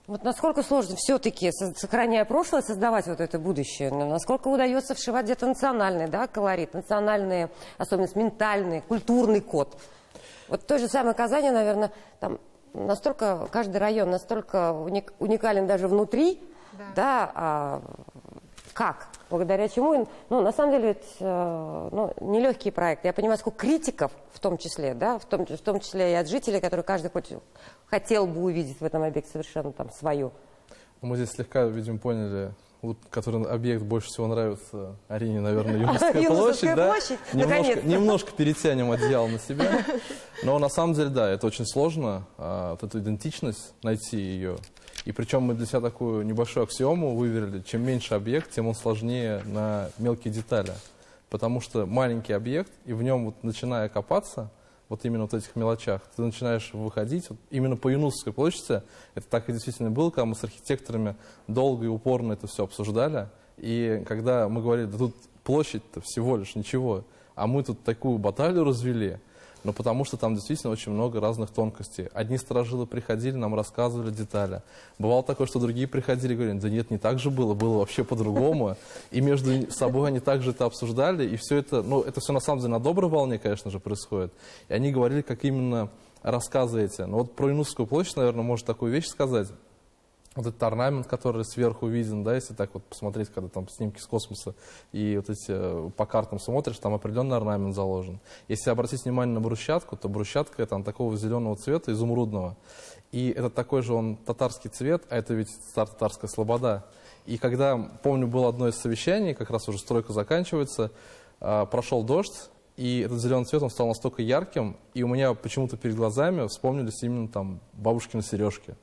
Вот насколько сложно все-таки, сохраняя прошлое, создавать вот это будущее? Насколько удается вшивать где-то национальный, да, колорит, национальные особенности, ментальный, культурный код? Вот в той же самой Казани, наверное, там настолько, каждый район настолько уникален даже внутри, да, как? Благодаря чему? На самом деле, это нелегкий проект. Я понимаю, сколько критиков, в том числе, да, в том числе и от жителей, которые каждый хотел бы увидеть в этом объекте совершенно там свое. Мы здесь слегка, видимо, поняли вот, который объект больше всего нравится Арине, наверное, Юнусовская Юнусовская площадь. Да? площадь? Наконец-то. Немножко перетянем одеяло на себя. Но на самом деле, да, это очень сложно, вот эту идентичность, найти ее. И причем мы для себя такую небольшую аксиому выверили. Чем меньше объект, тем он сложнее на мелкие детали. Потому что маленький объект, и в нем, вот, начиная копаться, вот именно вот этих мелочах, ты начинаешь выходить. Вот именно по Юнусовской площади, это так и действительно было, когда мы с архитекторами долго и упорно это все обсуждали. И когда мы говорили, да тут площадь-то всего лишь ничего, а мы тут такую баталию развели, но потому что там действительно очень много разных тонкостей. Одни сторожилы приходили, нам рассказывали детали. Бывало такое, что другие приходили и говорили, да нет, не так же было, было вообще по-другому. И между собой они также это обсуждали. И все это, ну, это все на самом деле на доброй волне, конечно же, происходит. И они говорили, как именно рассказываете. Но вот про Юнусовскую площадь, наверное, может такую вещь сказать. Вот этот орнамент, который сверху виден, да, если так вот посмотреть, когда там снимки с космоса и вот эти по картам смотришь, там определенный орнамент заложен. Если обратить внимание на брусчатку, то брусчатка там такого зеленого цвета, изумрудного. И это такой же он татарский цвет, а это ведь татарская слобода. И когда, помню, было одно из совещаний, как раз уже стройка заканчивается, прошел дождь, и этот зеленый цвет, он стал настолько ярким, и у меня почему-то перед глазами вспомнились именно там бабушкины сережки.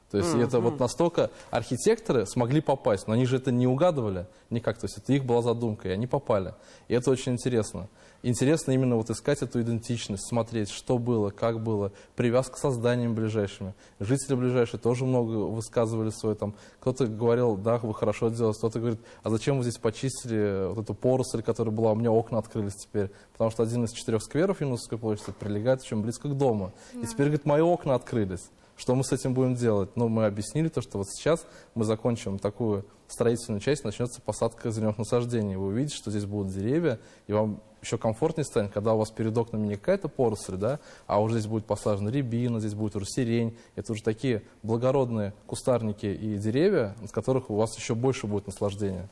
То есть это вот настолько архитекторы смогли попасть, но они же это не угадывали никак, то есть это их была задумка, и они попали. И это очень интересно. Интересно именно вот искать эту идентичность, смотреть, что было, как было, привязка с зданиями ближайшими. Жители ближайшие тоже много высказывали свой там. Кто-то говорил, да, вы хорошо делаете, кто-то говорит, а зачем вы здесь почистили вот эту поросль, которая была, у меня окна открылись теперь. Потому что один из 4 скверов Юнусовской площади прилегает очень близко к дому. И теперь, говорит, мои окна открылись. Что мы с этим будем делать? Ну, мы объяснили то, что вот сейчас мы закончим такую строительную часть, начнется посадка зеленых насаждений. Вы увидите, что здесь будут деревья, и вам еще комфортнее станет, когда у вас перед окнами не какая-то поросль, да, а уже здесь будет посажена рябина, здесь будет уже сирень. Это уже такие благородные кустарники и деревья, от которых у вас еще больше будет наслаждения.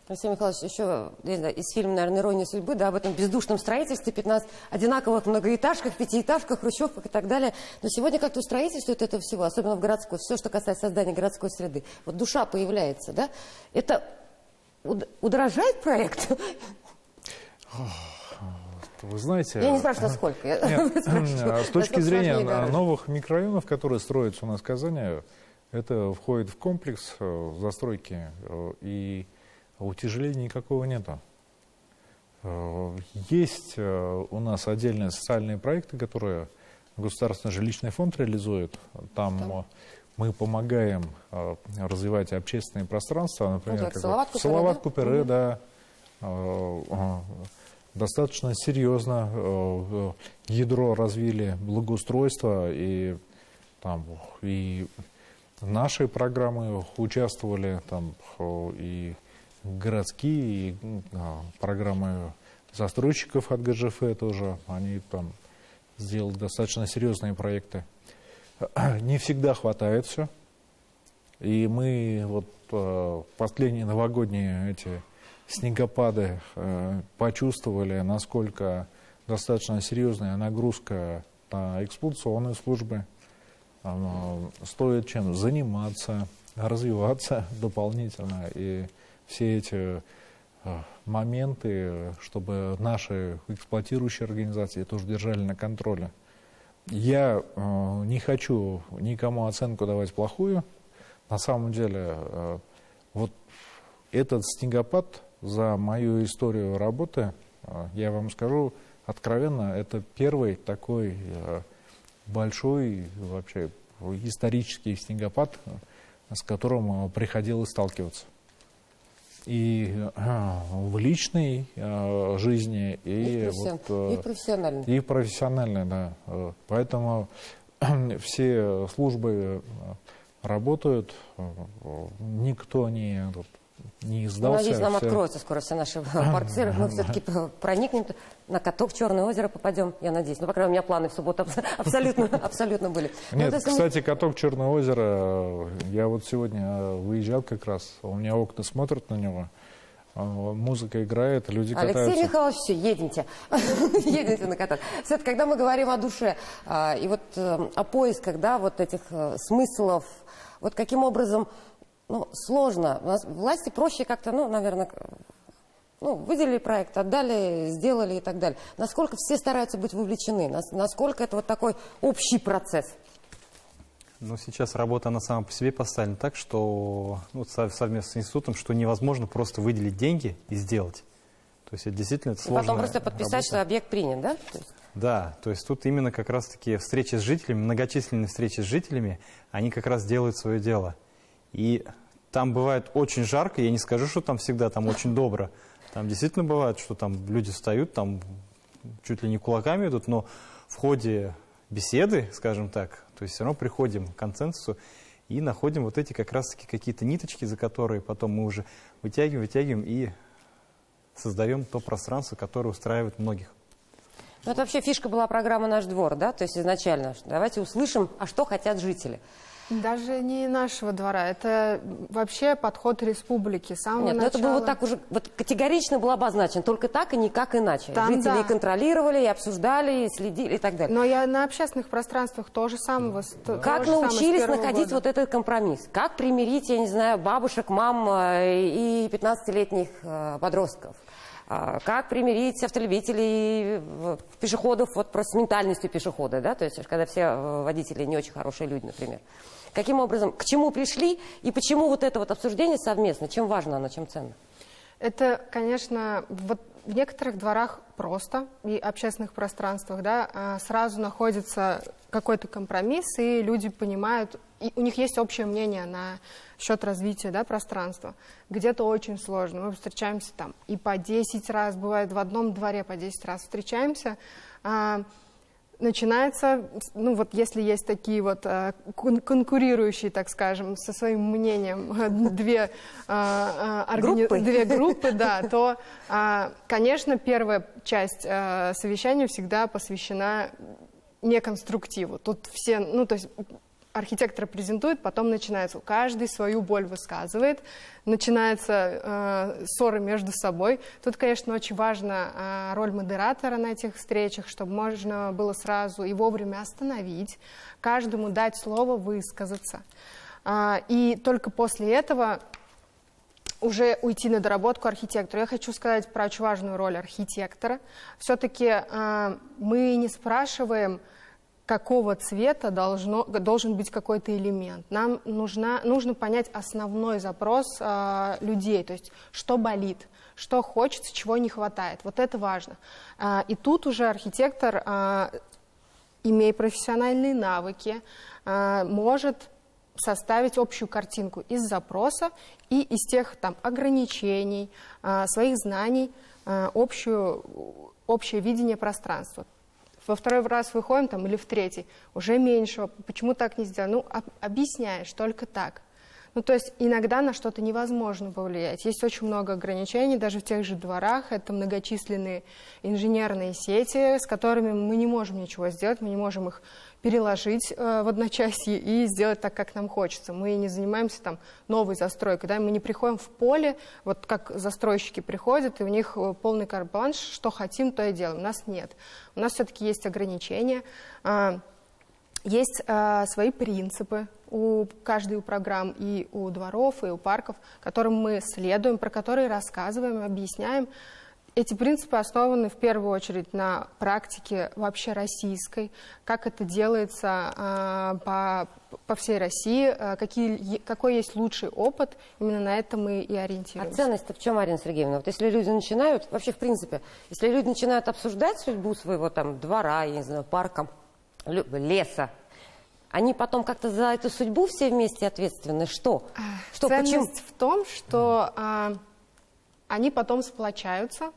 Алексей Михайлович, еще из фильма, наверное, «Ирония судьбы», да, об этом бездушном строительстве, 15 одинаковых многоэтажках, пятиэтажках, хрущевках и так далее. Но сегодня как-то строительство этого всего, особенно в городской, все, что касается создания городской среды, вот душа появляется, да, это удорожает проект? Вы знаете... Я не спрашиваю, сколько. С точки зрения новых микрорайонов, которые строятся у нас в Казани, это входит в комплекс застройки, и утяжеления никакого нету. Есть у нас отдельные социальные проекты, которые Государственный жилищный фонд реализует. Там мы помогаем развивать общественные пространства. Например, Салават-Купере, да. Достаточно серьезно ядро развили благоустройства, и там и наши программы участвовали, там и городские, и программы застройщиков от ГЖФ тоже, они там сделали достаточно серьезные проекты. Не всегда хватает все. И мы вот последние новогодние эти снегопады почувствовали, насколько достаточно серьезная нагрузка на эксплуатационные службы. Стоит чем заниматься, развиваться дополнительно. И все эти моменты, чтобы наши эксплуатирующие организации тоже держали на контроле. Я не хочу никому оценку давать плохую. На самом деле, вот этот снегопад за мою историю работы, я вам скажу откровенно, это первый такой большой вообще исторический снегопад, с которым приходилось сталкиваться. И в личной жизни, и профессиональной. И профессиональной, да. Поэтому все службы работают, никто не сдался. Надеюсь, нам откроются скоро все наши портфели, мы все-таки проникнем на каток Черное озеро, попадем, я надеюсь. Ну, по крайней мере, у меня планы в субботу абсолютно были. Нет, кстати, каток Черное озеро, я вот сегодня выезжал как раз, у меня окна смотрят на него, музыка играет, люди катаются. Алексей Михайлович, все, едемте. Едемте на каток. Все-таки, когда мы говорим о душе и вот о поисках, да, вот этих смыслов, вот каким образом Ну, сложно. У нас власти проще как-то, ну, наверное, выделили проект, отдали, сделали и так далее. Насколько все стараются быть вовлечены? Насколько это вот такой общий процесс? Ну, сейчас работа, она сама по себе поставлена так, что совместно с институтом, что невозможно просто выделить деньги и сделать. То есть это действительно И сложная потом просто подписать, работа. что объект принят, да? Да, то есть тут именно как раз-таки встречи с жителями, многочисленные встречи с жителями, они как раз делают свое дело. И там бывает очень жарко, я не скажу, что там всегда там очень добро. Там действительно бывает, что там люди встают, там чуть ли не кулаками идут, но в ходе беседы, скажем так, то есть все равно приходим к консенсусу и находим вот эти как раз-таки какие-то ниточки, за которые потом мы уже вытягиваем и создаем то пространство, которое устраивает многих. Ну, это вообще фишка была программы «Наш двор», да? То есть изначально, давайте услышим, а что хотят жители. Даже не нашего двора, это вообще подход республики. С самого Нет, начала. это было вот так уже, вот категорично было обозначено, только так и никак иначе. Там, Жители да. и контролировали, и обсуждали, и следили, и так далее. Но я на общественных пространствах тоже самого. Как научились находить вот этот компромисс? Как примирить, я не знаю, бабушек, мам и 15-летних подростков? Как примирить автолюбителей, пешеходов вот просто с ментальностью пешехода, да? То есть когда все водители не очень хорошие люди, например. Каким образом, к чему пришли и почему вот это вот обсуждение совместно, чем важно оно, чем ценно? Это, конечно, вот в некоторых дворах просто и общественных пространствах, да, сразу находится какой-то компромисс, и люди понимают, и у них есть общее мнение на счет развития, да, пространства. Где-то очень сложно. Мы встречаемся там и по 10 раз, бывает в одном дворе по 10 раз встречаемся. Начинается, ну вот если есть такие вот конкурирующие, так скажем, со своим мнением две группы, да, то, конечно, первая часть совещания всегда посвящена неконструктиву. Тут все, ну то есть архитектор презентует, потом начинается, каждый свою боль высказывает, начинаются ссоры между собой. Тут, конечно, очень важна роль модератора на этих встречах, чтобы можно было сразу и вовремя остановить, каждому дать слово высказаться. И только после этого уже уйти на доработку архитектору. Я хочу сказать про очень важную роль архитектора. Все-таки мы не спрашиваем, какого цвета должен быть какой-то элемент. Нам нужно понять основной запрос людей, то есть что болит, что хочется, чего не хватает. Вот это важно. И тут уже архитектор, имея профессиональные навыки, может составить общую картинку из запроса и из тех там ограничений, своих знаний, общее видение пространства. Во второй раз выходим там, или в третий, уже меньше. Почему так не сделано? Ну, объясняешь, только так. Ну, то есть иногда на что-то невозможно повлиять. Есть очень много ограничений, даже в тех же дворах. Это многочисленные инженерные сети, с которыми мы не можем ничего сделать, мы не можем их переложить в одночасье и сделать так, как нам хочется. Мы не занимаемся там новой застройкой, да? Мы не приходим в поле, вот как застройщики приходят, и у них полный карт-бланш, что хотим, то и делаем. У нас нет. У нас все-таки есть ограничения, есть свои принципы у каждой программ, и у дворов, и у парков, которым мы следуем, про которые рассказываем, объясняем. Эти принципы основаны в первую очередь на практике вообще российской, как это делается по всей России, какой есть лучший опыт, именно на это мы и ориентируемся. А ценность-то в чем, Арина Сергеевна? Вот если люди начинают, вообще в принципе, если люди начинают обсуждать судьбу своего там двора, я не знаю, парка, леса, они потом как-то за эту судьбу все вместе ответственны? Что? Ценность Почему? в том, что они потом сплочаются,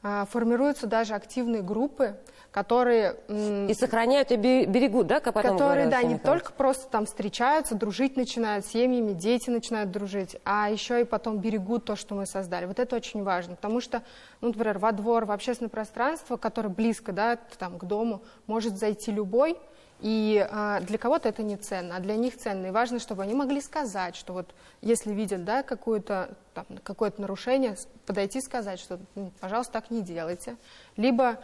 формируются даже активные группы, которые... И сохраняют, и берегут, да, как потом которые, говорят, да, не Михаил? только просто там встречаются, дружить начинают с семьями, дети начинают дружить, а еще и потом берегут то, что мы создали. Вот это очень важно, потому что, ну, например, во двор, в общественное пространство, которое близко, да, там, к дому, может зайти любой, и для кого-то это не ценно, а для них ценно. И важно, чтобы они могли сказать, что вот если видят, да, какое-то нарушение, подойти и сказать, что, пожалуйста, так не делайте. Либо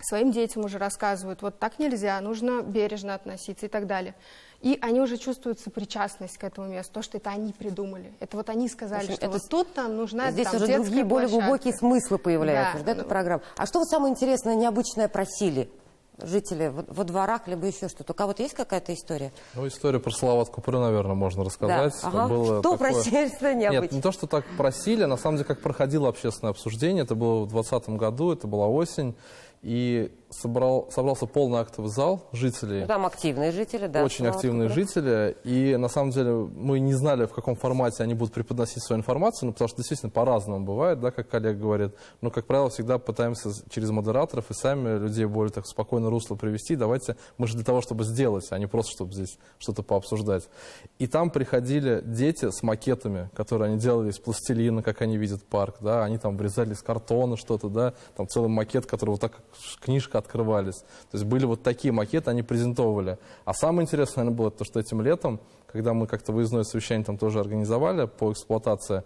своим детям уже рассказывают, вот так нельзя, нужно бережно относиться и так далее. и они уже чувствуют сопричастность к этому месту, то, что это они придумали. Это вот они сказали, что вот тут нам нужна Здесь там уже детская другие, более площадка. глубокие смыслы появляются, Да. эта программа. А что вы самое интересное, необычное просили жители во дворах, либо еще что-то? У кого-то есть какая-то история? Ну, историю про Салават Купры, наверное, можно рассказать. Да. Ага. Было Что такое... просили, что необычно? Нет, не то, что так просили, а на самом деле, как проходило общественное обсуждение, это было в 2020 году, это была осень, и собрался полный актовый зал жителей. Ну, там активные жители, да. Очень Салават активные Купры. жители, и на самом деле мы не знали, в каком формате они будут преподносить свою информацию, ну, потому что действительно по-разному бывает, да, как коллега говорит, но, как правило, всегда пытаемся через модераторов и сами людей более так спокойно русло привести, давайте, мы же для того, чтобы сделать, а не просто, чтобы здесь что-то пообсуждать. И там приходили дети с макетами, которые они делали из пластилина, как они видят парк, да, они там вырезали из картона что-то, да, там целый макет, который вот так, как книжка, открывались. То есть были вот такие макеты, они презентовали. А самое интересное, наверное, было то, что этим летом, когда мы как-то выездное совещание там тоже организовали по эксплуатации,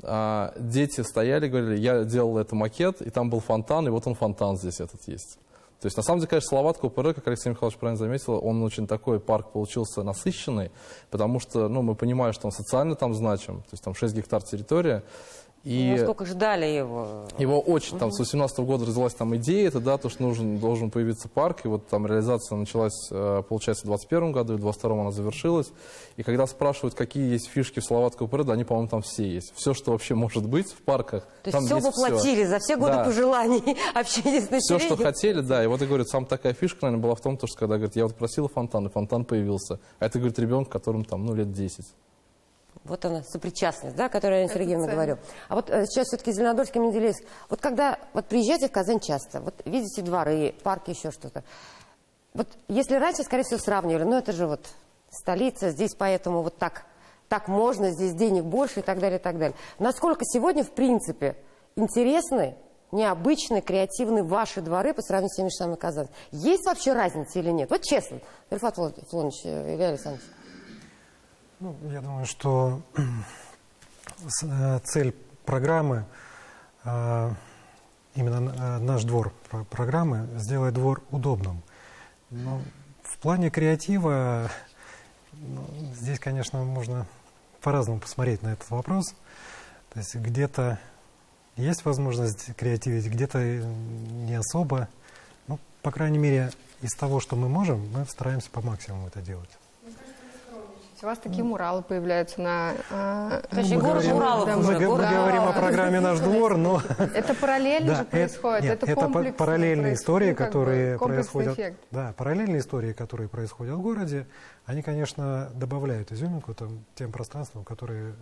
дети стояли, говорили, я делал этот макет, и там был фонтан, и вот он фонтан здесь этот есть. То есть, на самом деле, конечно, Салават Купры, как Алексей Михайлович правильно заметил, он очень такой парк получился насыщенный, потому что, ну, мы понимаем, что он социально там значим, то есть там 6 гектар территория. И насколько ждали его? его очень, там, с 2018 года родилась там идея, это, да, то, что должен появиться парк, и вот там реализация началась, получается, в 2021 году, и в 2022 она завершилась. И когда спрашивают, какие есть фишки в Салават Купры, да, они, по-моему, там все есть. Все, что вообще может быть в парках, То там есть все есть воплотили за все годы Да. пожеланий общения с Все, населением? что хотели, да. И вот, и говорят, самая такая фишка, наверное, была в том, что когда, говорит, я вот просила фонтан, и фонтан появился. А это, говорит, ребенок, которому там, ну, лет 10. Вот она, сопричастность, да, о которой Анна Это Сергеевна ценно. говорила. А вот сейчас все-таки Зеленодольский, Менделеевск. Вот когда вот приезжаете в Казань часто, вот видите дворы, парки, еще что-то. Вот если раньше, скорее всего, сравнивали, ну это же вот столица, здесь поэтому вот так можно, здесь денег больше и так далее, и так далее. Насколько сегодня, в принципе, интересны, необычны, креативны ваши дворы по сравнению с теми же самыми Казань? Есть вообще разница или нет? Вот честно, Рифат Флонович, Илья Александрович. Ну, я думаю, что цель программы, именно наш двор программы, сделать двор удобным. Но в плане креатива, ну, здесь, конечно, можно по-разному посмотреть на этот вопрос. То есть где-то есть возможность креативить, где-то не особо. Ну, по крайней мере, из того, что мы можем, мы стараемся по максимуму это делать. У вас такие муралы появляются на... Точнее, город Муралов да, уже, Мы город говорим о Муралов. программе «Наш двор», но... Это параллельно Да, же происходит, нет, это комплексный параллельные истории, ну, как бы которые комплексный происходят. эффект. Да, параллельные истории, которые происходят в городе, они, конечно, добавляют изюминку тем пространствам, которые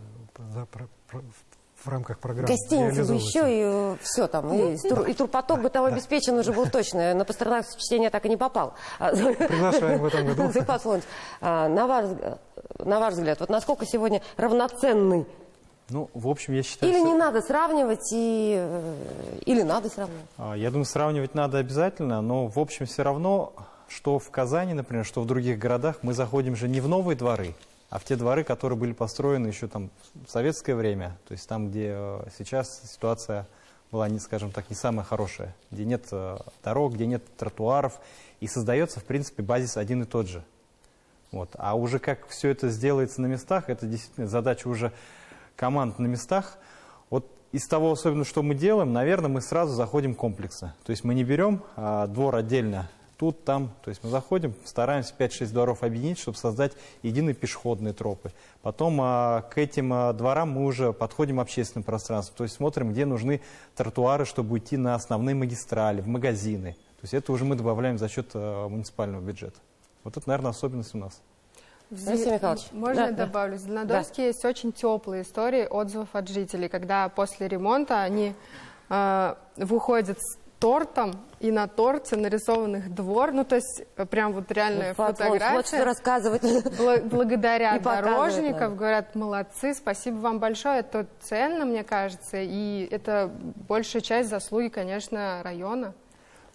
в рамках программы Гостиница бы реализовываются. еще и все там, и турпоток бытовой обеспечен уже был точно. На Пастернак чтение так и не попал. Приглашаем в этом году. Рифат Флонович, на ваш взгляд, вот насколько сегодня равноценны? Ну, в общем, я считаю... Или что- не надо сравнивать, или надо сравнивать? Я думаю, сравнивать надо обязательно, но, в общем, все равно, что в Казани, например, что в других городах, мы заходим же не в новые дворы, а в те дворы, которые были построены еще там в советское время, то есть там, где сейчас ситуация была, скажем так, не самая хорошая, где нет дорог, где нет тротуаров, и создается, в принципе, базис один и тот же. Вот. А уже как все это сделается на местах, это действительно задача уже команд на местах. Вот из того, особенно, что мы делаем, наверное, мы сразу заходим комплексно. То есть мы не берем двор отдельно, тут, там. То есть мы заходим, стараемся 5-6 дворов объединить, чтобы создать единые пешеходные тропы. Потом к этим дворам мы уже подходим общественным пространством. То есть смотрим, где нужны тротуары, чтобы уйти на основные магистрали, в магазины. То есть это уже мы добавляем за счет муниципального бюджета. Вот это, наверное, особенность у нас. Алексей Михайлович. Можно Да, я да. добавлю? В Зеленодольске есть очень теплые истории отзывов от жителей, когда после ремонта они выходят с тортом, и на торте нарисован их двор. Ну, то есть прям вот реальная Рифат Флонович, вот что фотография. рассказывать. Благодаря И показывает дорожников, нам. говорят, молодцы, спасибо вам большое. Это ценно, мне кажется, и это большая часть заслуги, конечно, района.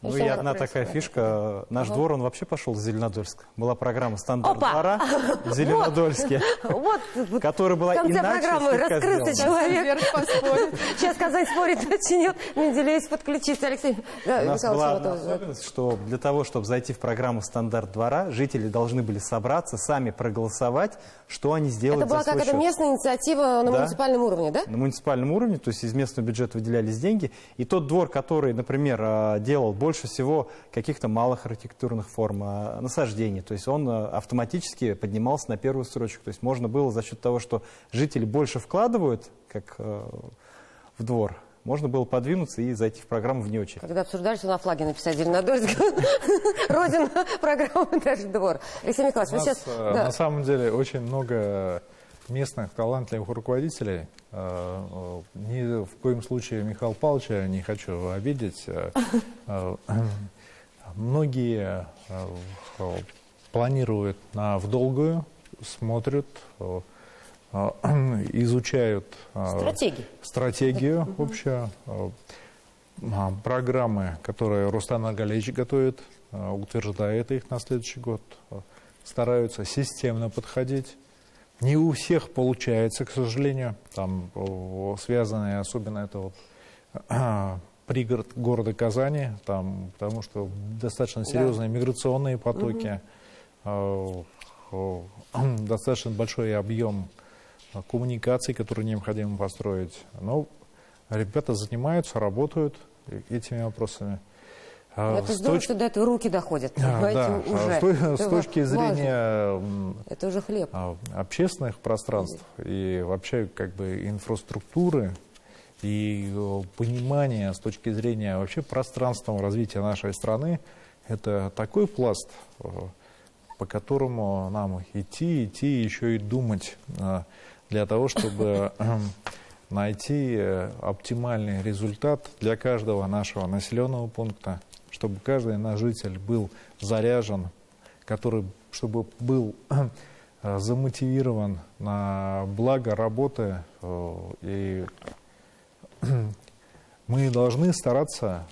Ну Что и одна происходит? такая фишка. Наш двор, он вообще пошел в Зеленодольск. Была программа «Стандарт Опа! двора» в Зеленодольске, Вот которая была в конце иначе программы слегка раскрылся сделана. человек. Вверх поспорит. Сейчас Казань спорит, начнет Менделеев подключиться. Алексей, да, У нас Михаил была одна Шалатов. особенность, что для того, чтобы зайти в программу «Стандарт двора», жители должны были собраться, сами проголосовать, что они сделают Это была за свой какая-то счет. местная инициатива на Да. муниципальном уровне, да? На муниципальном уровне, то есть из местного бюджета выделялись деньги. И тот двор, который, например, делал больше всего каких-то малых архитектурных форм, насаждений, то есть он автоматически поднимался на первую строчку. То есть можно было за счет того, что жители больше вкладывают, как в двор, можно было подвинуться и зайти в программу вне очереди. Когда обсуждали, что на флаге написать Зеленодольск, Родина программы «Даже двор». Алексей Михайлович, У вы нас, сейчас... да. на самом деле очень много местных талантливых руководителей. Ни в коем случае Михаила Павловича не хочу обидеть. Многие планируют в долгую, смотрят, изучают стратегию общую, программы, которые Рустам Нургалиевич готовит, утверждает их на следующий год, стараются системно подходить. Не у всех получается, к сожалению, там связанные, особенно это вот пригород города Казани, там, потому что достаточно серьезные миграционные потоки, достаточно большой объем коммуникаций, которые необходимо построить. Но ребята занимаются, работают этими вопросами. Это здорово, что до этого руки доходят. Да, уже. с точки зрения это уже хлеб. общественных пространств и вообще как бы инфраструктуры и понимания с точки зрения вообще пространственного развития нашей страны, это такой пласт, по которому нам идти, еще и думать для того, чтобы найти оптимальный результат для каждого нашего населенного пункта, чтобы каждый наш житель был заряжен, чтобы был замотивирован на благо работы. И мы должны стараться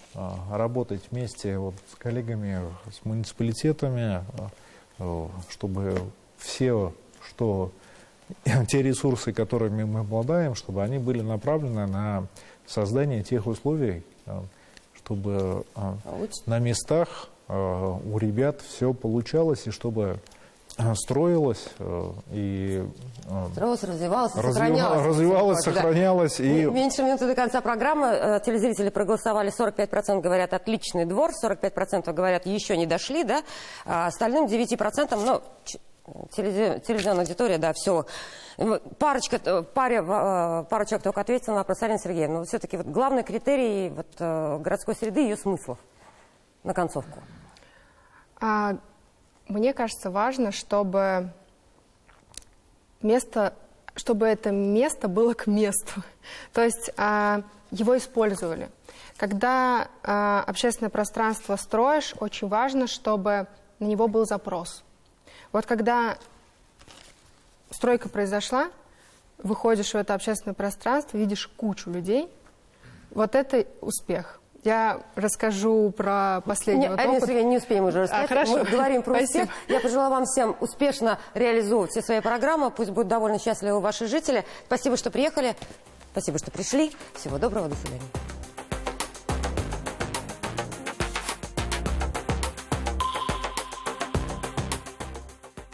работать вместе вот с коллегами, с муниципалитетами, чтобы все, те ресурсы, которыми мы обладаем, чтобы они были направлены на создание тех условий, чтобы на местах у ребят все получалось, и чтобы строилось и развивалось, сохранялось. И... Меньше минуты до конца программы. Телезрители проголосовали. 45% говорят «отличный двор», 45% говорят «еще не дошли», да? А остальным 9%, ну, телевизионная аудитория, да, все. Парочка человек только ответила на вопрос. Арина Сергеевна, но все-таки вот главный критерий вот, городской среды, ее смыслов на концовку. Мне кажется, важно, чтобы это место было к месту. То есть его использовали. Когда общественное пространство строишь, очень важно, чтобы на него был запрос. Вот когда стройка произошла, выходишь в это общественное пространство, видишь кучу людей, вот это успех. Я расскажу про последний опыт. Арина Сергеевна, не успеем уже рассказать. Хорошо. Мы говорим про Спасибо. успех. Я пожелаю вам всем успешно реализовывать все свои программы. Пусть будут довольно счастливы ваши жители. Спасибо, что приехали. Спасибо, что пришли. Всего доброго. До свидания.